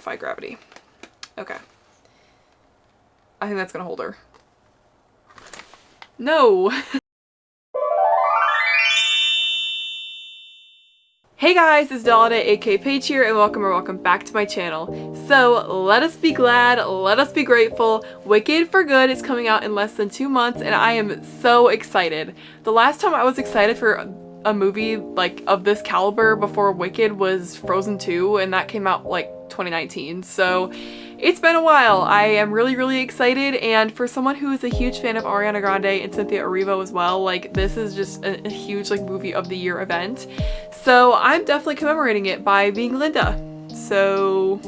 Defy gravity. Okay. I think that's gonna hold her. No! Hey guys, it's Doll aka Paige here, and welcome back to my channel. So let us be glad, let us be grateful. Wicked for Good is coming out in less than 2 months, and I am so excited. The last time I was excited for a movie like of this caliber before Wicked was Frozen 2, and that came out like 2019. So it's been a while. I am really excited, and for someone who is a huge fan of Ariana Grande and Cynthia Erivo as well, like this is just a huge like movie of the year event. So I'm definitely commemorating it by being Glinda. So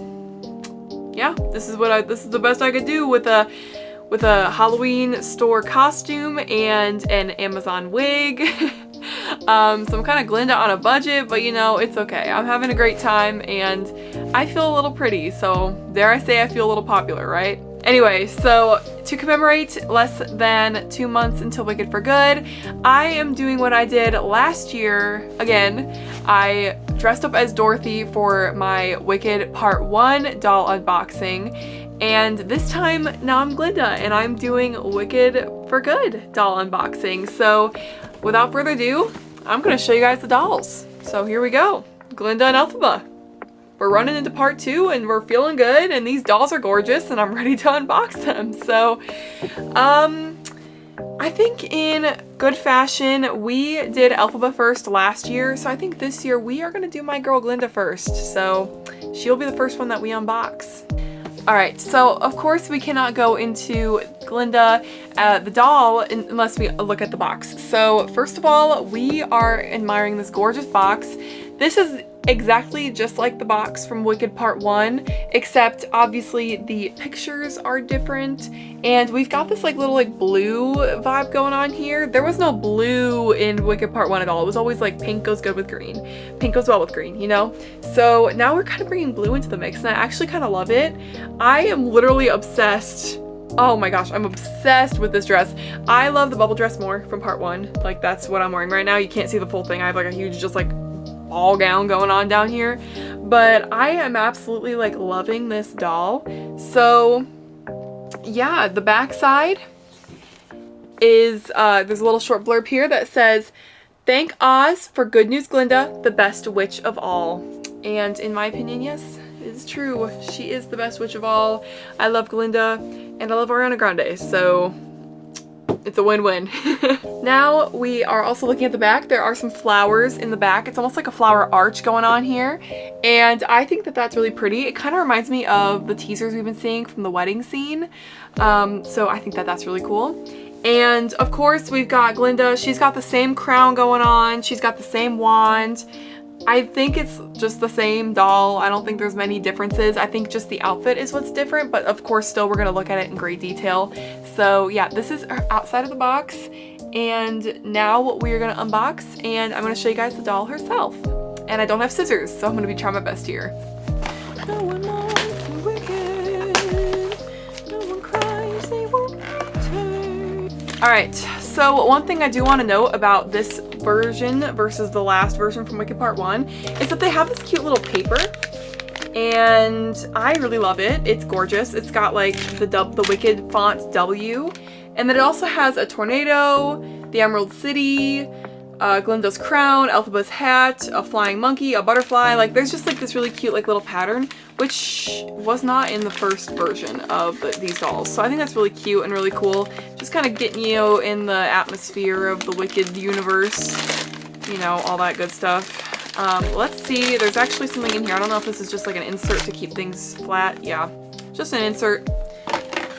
yeah, this is the best I could do with a Halloween store costume and an Amazon wig. So I'm kind of Glinda on a budget, but you know, it's okay. I'm having a great time and I feel a little pretty, so dare I say I feel a little popular, right? Anyway, so to commemorate less than 2 months until Wicked for Good, I am doing what I did last year again. I dressed up as Dorothy for my Wicked Part 1 doll unboxing. And this time, now I'm Glinda, and I'm doing Wicked for Good doll unboxing. So without further ado, I'm going to show you guys the dolls. So here we go, Glinda and Elphaba. We're running into part 2 and we're feeling good, and these dolls are gorgeous and I'm ready to unbox them. So, I think in good fashion, we did Elphaba first last year. So I think this year we are going to do my girl Glinda first. So she'll be the first one that we unbox. Alright, so of course we cannot go into Glinda, the doll, unless we look at the box. So first of all, we are admiring this gorgeous box. This is exactly just like the box from Wicked Part 1, except obviously the pictures are different, and we've got this like little like blue vibe going on here. There was no blue in Wicked Part 1 at all. It was always like pink goes good with green. Pink goes well with green, you know? So now we're kind of bringing blue into the mix, and I actually kind of love it. I am literally obsessed. Oh my gosh, I'm obsessed with this dress. I love the bubble dress more from Part 1. Like that's what I'm wearing right now. You can't see the full thing. I have like a huge just like ball gown going on down here, but I am absolutely like loving this doll. So yeah, the back side is there's a little short blurb here that says, "Thank Oz for good news, Glinda, the best witch of all." And in my opinion, yes, it's true. She is the best witch of all. I love Glinda and I love Ariana Grande, so it's a win-win. Now we are also looking at the back. There are some flowers in the back. It's almost like a flower arch going on here, and I think that that's really pretty. It kind of reminds me of the teasers we've been seeing from the wedding scene, so I think that that's really cool. And of course we've got Glinda. She's got the same crown going on. She's got the same wand. I think it's just the same doll. I don't think there's many differences. I think just the outfit is what's different, but of course still we're gonna look at it in great detail. So yeah, this is outside of the box, and now we are gonna unbox, and I'm gonna show you guys the doll herself. And I don't have scissors, so I'm gonna be trying my best here. No one mourns the wicked, no one cries, they won't return. Alright, so one thing I do want to note about this version versus the last version from Wicked Part 1 is that they have this cute little paper, and I really love it. It's gorgeous. It's got like the Wicked font W, and then it also has a tornado, the Emerald City, Glinda's crown, Elphaba's hat, a flying monkey, a butterfly. Like there's just like this really cute like little pattern, which was not in the first version of these dolls. So I think that's really cute and really cool. Just kind of getting you in the atmosphere of the Wicked universe, you know, all that good stuff. Let's see, there's actually something in here. I don't know if this is just like an insert to keep things flat. Yeah, just an insert.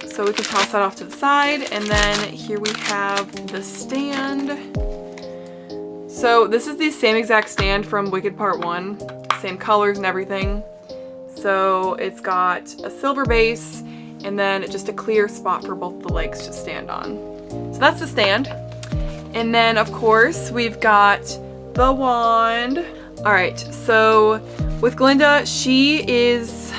So we can toss that off to the side, and then here we have the stand. So this is the same exact stand from Wicked Part 1, same colors and everything. So it's got a silver base and then just a clear spot for both the legs to stand on. So that's the stand. And then of course we've got the wand. Alright, so with Glinda, she's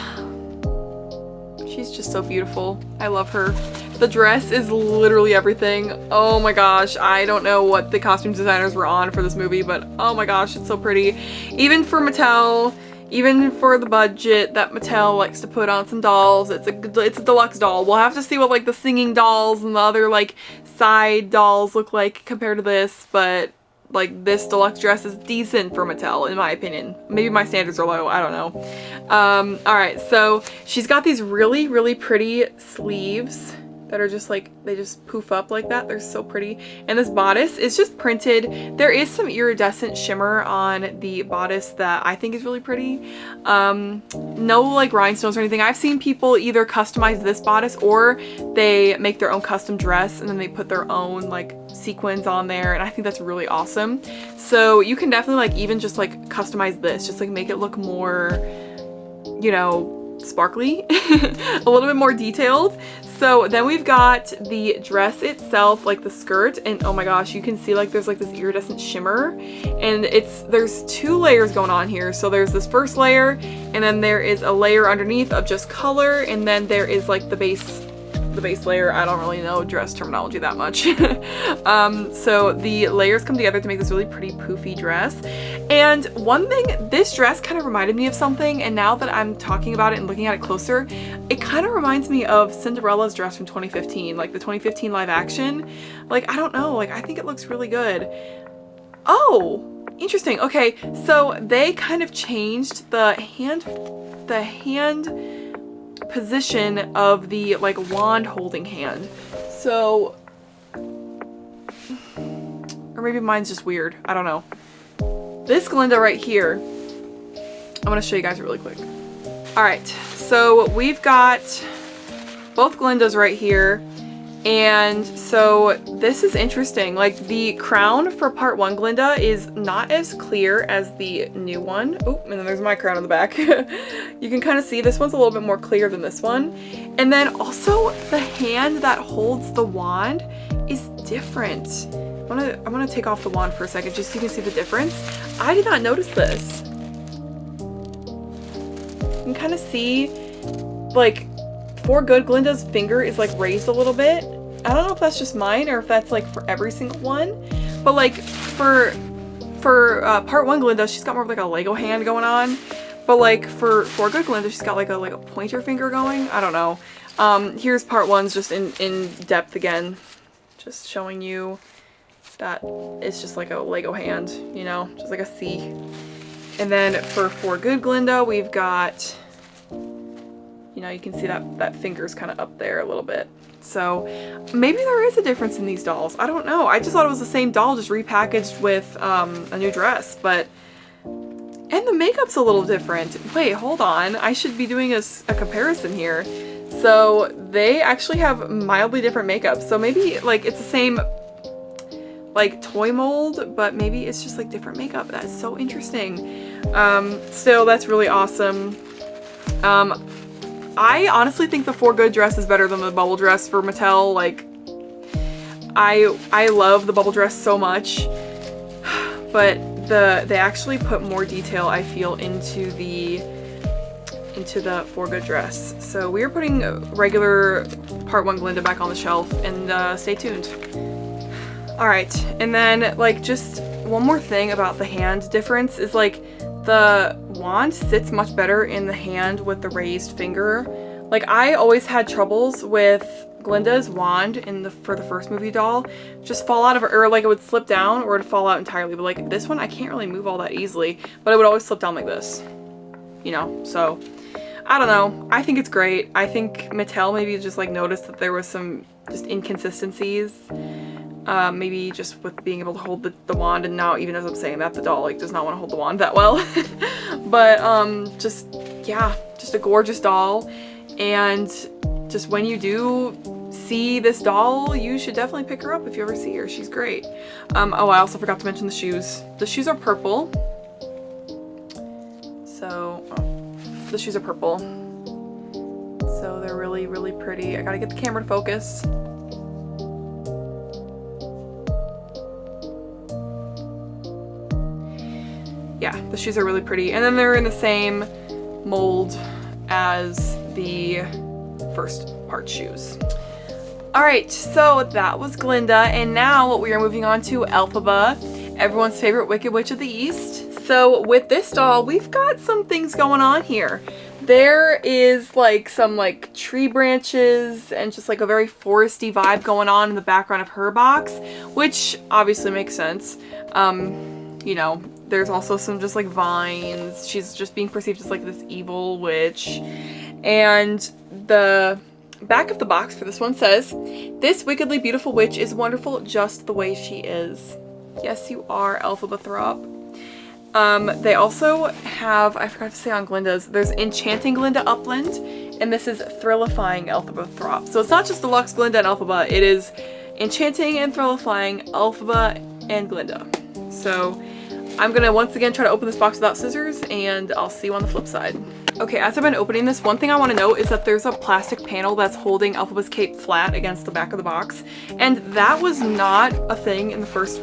just so beautiful. I love her. The dress is literally everything. Oh my gosh, I don't know what the costume designers were on for this movie, but oh my gosh, it's so pretty. Even for Mattel, even for the budget that Mattel likes to put on some dolls, it's a deluxe doll. We'll have to see what like the singing dolls and the other like side dolls look like compared to this, but like this deluxe dress is decent for Mattel in my opinion. Maybe my standards are low, I don't know. Alright, so she's got these really, really pretty sleeves that are just like, they just poof up like that. They're so pretty. And this bodice is just printed. There is some iridescent shimmer on the bodice that I think is really pretty. No like rhinestones or anything. I've seen people either customize this bodice or they make their own custom dress and then they put their own like sequins on there, and I think that's really awesome. So you can definitely like even just like customize this, just like make it look more, you know, sparkly, a little bit more detailed. So then we've got the dress itself, like the skirt, and oh my gosh, you can see like there's like this iridescent shimmer, and there's 2 layers going on here. So there's this first layer, and then there is a layer underneath of just color, and then there is like the base layer. I don't really know dress terminology that much. So the layers come together to make this really pretty poofy dress. And one thing, this dress kind of reminded me of something, and now that I'm talking about it and looking at it closer, it kind of reminds me of Cinderella's dress from 2015, like the 2015 live action. Like, I don't know, like I think it looks really good. Oh, interesting. Okay, so they kind of changed the hand position of the like wand holding hand. So, or maybe mine's just weird, I don't know. This Glinda right here, I'm gonna show you guys really quick. All right, so we've got both Glindas right here. And so this is interesting. Like the crown for part 1 Glinda is not as clear as the new one. Oh, and then there's my crown in the back. You can kind of see this one's a little bit more clear than this one. And then also the hand that holds the wand is different. I'm gonna take off the wand for a second just so you can see the difference. I did not notice this. You can kind of see like For Good Glinda's finger is like raised a little bit. I don't know if that's just mine or if that's like for every single one, but like for part 1 Glinda, she's got more of like a Lego hand going on, but like for Good Glinda, she's got like a pointer finger going. I don't know. Here's part 1's just in depth again, just showing you that it's just like a Lego hand, you know, just like a C. And then for Good Glinda, we've got, you know, you can see that finger's kind of up there a little bit. So maybe there is a difference in these dolls. I don't know. I just thought it was the same doll, just repackaged with a new dress, but, and the makeup's a little different. Wait, hold on. I should be doing a comparison here. So they actually have mildly different makeup. So maybe like it's the same like toy mold, but maybe it's just like different makeup. That's so interesting. Still, that's really awesome. I honestly think the For Good dress is better than the bubble dress for Mattel. Like, I love the bubble dress so much, but they actually put more detail, I feel, into the For Good dress. So we are putting regular part 1 Glinda back on the shelf, and stay tuned. All right, and then like just one more thing about the hand difference is like the wand sits much better in the hand with the raised finger. Like I always had troubles with Glinda's wand for the first movie doll, just fall out of her, or like it would slip down or it'd fall out entirely. But like this one, I can't really move all that easily, but it would always slip down like this, you know? So I don't know. I think it's great. I think Mattel maybe just like noticed that there was some just inconsistencies. Maybe just with being able to hold the wand, and now even as I'm saying that, the doll like does not want to hold the wand that well. But just yeah, just a gorgeous doll, and just when you do see this doll, you should definitely pick her up if you ever see her. She's great. Oh, I also forgot to mention the shoes. The shoes are purple. So the shoes are purple. So they're really, really pretty. I gotta get the camera to focus. Yeah, the shoes are really pretty. And then they're in the same mold as the first part shoes. Alright, so that was Glinda, and now we are moving on to Elphaba, everyone's favorite Wicked Witch of the East. So with this doll, we've got some things going on here. There is like some like tree branches and just like a very foresty vibe going on in the background of her box, which obviously makes sense. You know, there's also some just like vines. She's just being perceived as like this evil witch. And the back of the box for this one says, "This wickedly beautiful witch is wonderful just the way she is." Yes, you are, Elphaba Throp. They also have, I forgot to say on Glinda's, there's Enchanting Glinda Upland, and this is Thrillifying Elphaba Throp. So it's not just Deluxe Glinda and Elphaba, it is Enchanting and Thrillifying Elphaba and Glinda. So I'm gonna once again try to open this box without scissors, and I'll see you on the flip side. Okay, as I've been opening this, one thing I want to note is that there's a plastic panel that's holding Elphaba's cape flat against the back of the box, and that was not a thing in the first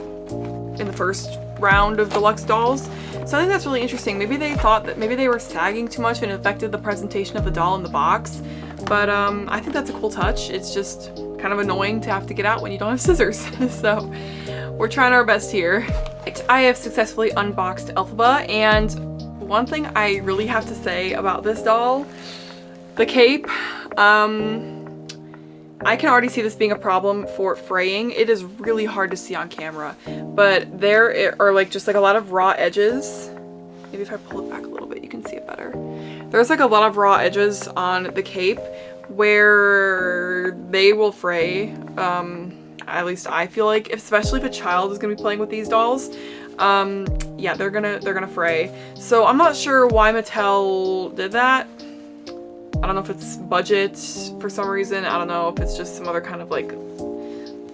round of deluxe dolls. So I think that's really interesting. Maybe they thought that maybe they were sagging too much and it affected the presentation of the doll in the box. But I think that's a cool touch. It's just kind of annoying to have to get out when you don't have scissors. So we're trying our best here. I have successfully unboxed Elphaba, and one thing I really have to say about this doll, the cape, I can already see this being a problem for fraying. It is really hard to see on camera, but there are like just like a lot of raw edges. Maybe if I pull it back a little bit, you can see it better. There's like a lot of raw edges on the cape where they will fray. At least I feel like, especially if a child is gonna be playing with these dolls, yeah, they're gonna fray. So I'm not sure why Mattel did that. I don't know if it's budget for some reason. I don't know if it's just some other kind of like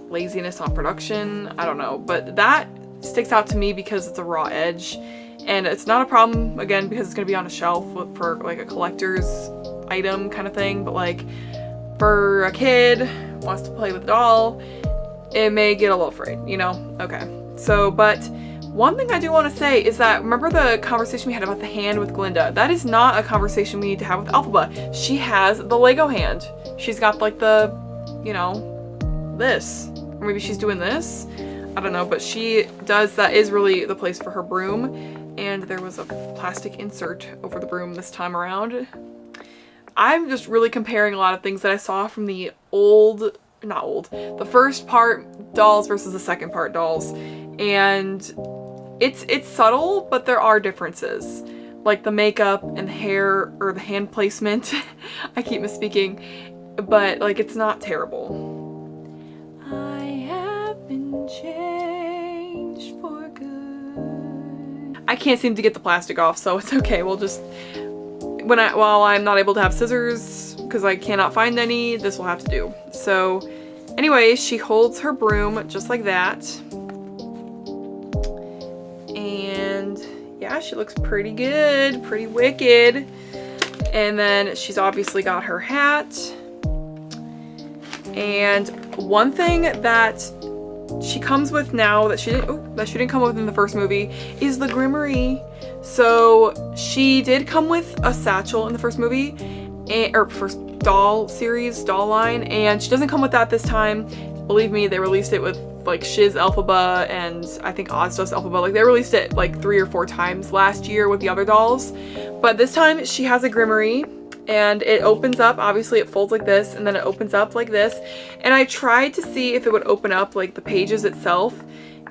laziness on production. I don't know, but that sticks out to me because it's a raw edge, and it's not a problem again because it's gonna be on a shelf for like a collector's item kind of thing. But like for a kid who wants to play with a doll, it may get a little frayed, you know? Okay, so but one thing I do want to say is that, remember the conversation we had about the hand with Glinda? That is not a conversation we need to have with Elphaba. She has the Lego hand. She's got like the, you know, this. Or maybe she's doing this. I don't know, but she does, that is really the place for her broom. And there was a plastic insert over the broom this time around. I'm just really comparing a lot of things that I saw from the the first part dolls versus the second part dolls. And it's subtle, but there are differences. Like the makeup and the hair, or the hand placement. I keep misspeaking, but like it's not terrible. I have been changed for good. I can't seem to get the plastic off, so it's okay. We'll just, while I'm not able to have scissors because I cannot find any, this will have to do. So anyway, she holds her broom just like that. And yeah, she looks pretty good, pretty wicked. And then she's obviously got her hat. And one thing that she comes with now that she didn't come with in the first movie is the Grimoire. So she did come with a satchel in the first movie, or first doll series, doll line, and she doesn't come with that this time. Believe me, they released it with like Shiz Elphaba and I think Ozdos Elphaba. Like they released it like 3 or 4 times last year with the other dolls. But this time she has a Grimoire, and it opens up, obviously it folds like this, and then it opens up like this. And I tried to see if it would open up like the pages itself,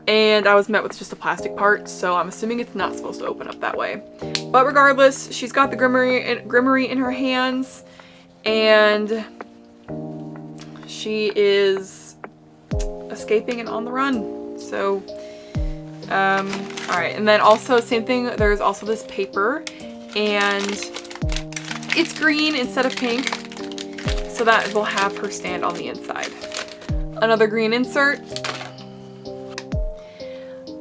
and I was met with just a plastic part, so I'm assuming it's not supposed to open up that way. But regardless, she's got the Grimoire in her hands, and she is escaping and on the run. So all right, and then also same thing, there's also this paper, and it's green instead of pink, so that will have her stand on the inside. Another green insert.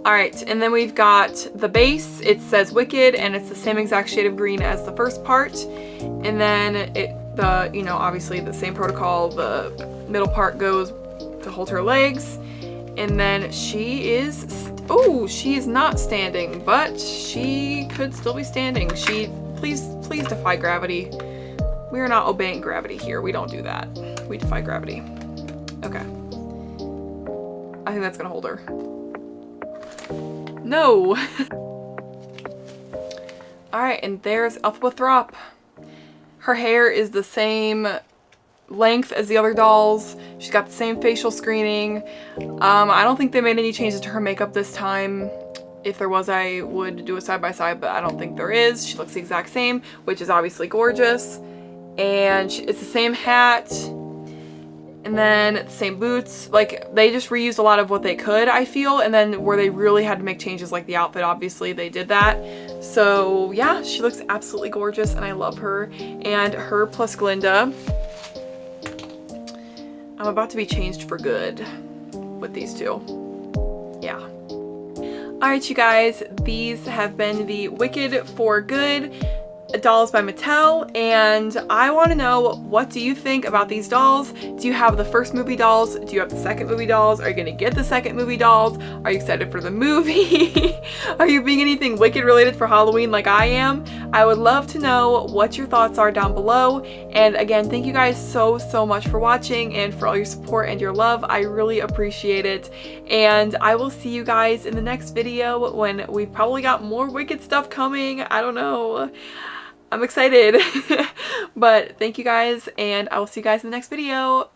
All right, and then we've got the base. It says Wicked, and it's the same exact shade of green as the first part. And then you know, obviously the same protocol, the middle part goes to hold her legs. And then she is not standing, but she could still be standing. Please defy gravity. We are not obeying gravity here. We don't do that. We defy gravity. Okay. I think that's gonna hold her. No. Alright, and there's Elphaba Throp. Her hair is the same length as the other dolls. She's got the same facial screening. I don't think they made any changes to her makeup this time. If there was, I would do a side-by-side, but I don't think there is. She looks the exact same, which is obviously gorgeous. And it's the same hat. And then the same boots. Like, they just reused a lot of what they could, I feel. And then where they really had to make changes, like the outfit, obviously, they did that. So, yeah, she looks absolutely gorgeous, and I love her. And her plus Glinda. I'm about to be changed for good with these two. Yeah. Alright, you guys, these have been the Wicked for Good dolls by Mattel, and I want to know, what do you think about these dolls? Do you have the first movie dolls? Do you have the second movie dolls? Are you going to get the second movie dolls? Are you excited for the movie? Are you being anything Wicked related for Halloween like I am? I would love to know what your thoughts are down below. And again, thank you guys so much for watching and for all your support and your love. I really appreciate it. And I will see you guys in the next video when we've probably got more Wicked stuff coming. I don't know. I'm excited. But thank you guys, and I will see you guys in the next video.